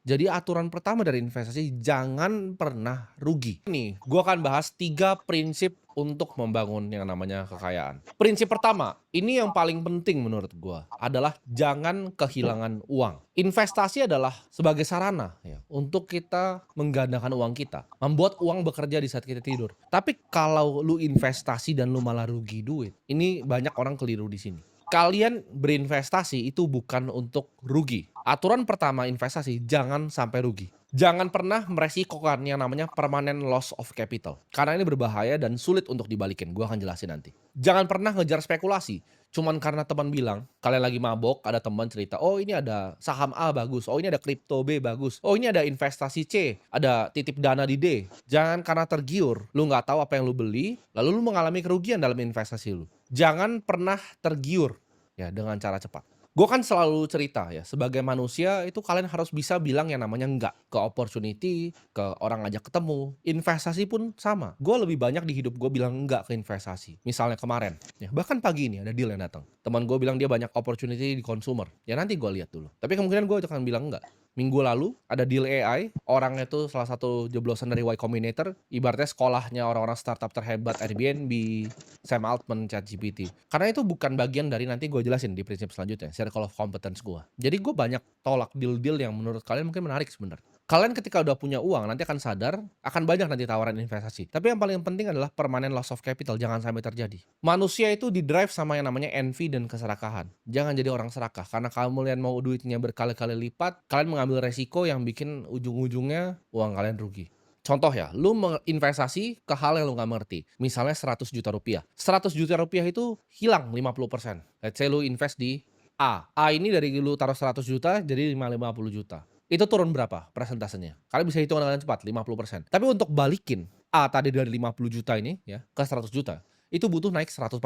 Jadi aturan pertama dari investasi, jangan pernah rugi. Nih, gua akan bahas 3 prinsip untuk membangun yang namanya kekayaan. Prinsip pertama, ini yang paling penting menurut gua, adalah jangan kehilangan uang. Investasi adalah sebagai sarana ya, untuk kita menggandakan uang kita, membuat uang bekerja di saat kita tidur. Tapi kalau lu investasi dan lu malah rugi duit, ini banyak orang keliru di sini. Kalian berinvestasi itu bukan untuk rugi. Aturan pertama investasi, jangan sampai rugi. Jangan pernah meresikokan yang namanya permanent loss of capital. Karena ini berbahaya dan sulit untuk dibalikin, gua akan jelasin nanti. Jangan pernah ngejar spekulasi, cuman karena teman bilang, kalian lagi mabok, ada teman cerita, "Oh ini ada saham A bagus, oh ini ada kripto B bagus, oh ini ada investasi C, ada titip dana di D." Jangan karena tergiur, lu nggak tahu apa yang lu beli, lalu lu mengalami kerugian dalam investasi lu. Jangan pernah tergiur ya dengan cara cepat. Gue kan selalu cerita ya, sebagai manusia itu kalian harus bisa bilang yang namanya enggak ke opportunity, ke orang ngajak ketemu. Investasi pun sama. Gue lebih banyak di hidup gue bilang enggak ke investasi. Misalnya kemarin, ya bahkan pagi ini ada deal yang datang. Teman gue bilang dia banyak opportunity di consumer. Ya nanti gue lihat dulu. Tapi kemungkinan gue akan bilang enggak. Minggu lalu ada deal AI, orangnya itu salah satu jeblosan dari Y Combinator, ibaratnya sekolahnya orang-orang startup terhebat Airbnb, Sam Altman, ChatGPT. Karena itu bukan bagian dari nanti gue jelasin di prinsip selanjutnya, circle of competence gue. Jadi gue banyak tolak deal-deal yang menurut kalian mungkin menarik sebenarnya. Kalian ketika udah punya uang nanti akan sadar, akan banyak nanti tawaran investasi. Tapi yang paling penting adalah permanent loss of capital, jangan sampai terjadi. Manusia itu di-drive sama yang namanya envy dan keserakahan. Jangan jadi orang serakah, karena kalian mau duitnya berkali-kali lipat, kalian mengambil resiko yang bikin ujung-ujungnya uang kalian rugi. Contoh ya, lu menginvestasi ke hal yang lu nggak mengerti. Misalnya Rp100 juta. Rp100 juta itu hilang 50%. Let's say lu invest di A. A ini dari lu taruh 100 juta jadi 50 juta. Itu turun berapa persentasenya? Kalian bisa hitung dengan cepat, 50%. Tapi untuk balikin A tadi dari 50 juta ini ya ke 100 juta, itu butuh naik 100%.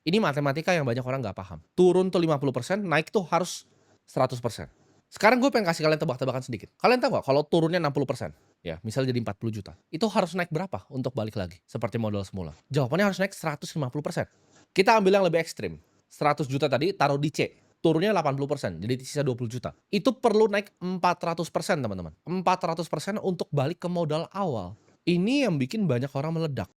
Ini matematika yang banyak orang nggak paham. Turun tuh 50%, naik tuh harus 100%. Sekarang gue pengen kasih kalian tebak-tebakan sedikit. Kalian tahu nggak kalau turunnya 60%, ya misalnya jadi 40 juta, itu harus naik berapa untuk balik lagi seperti modal semula? Jawabannya harus naik 150%. Kita ambil yang lebih ekstrim. 100 juta tadi taruh di C, turunnya 80%, jadi sisa 20 juta. Itu perlu naik 400% teman-teman. 400% untuk balik ke modal awal. Ini yang bikin banyak orang meledak.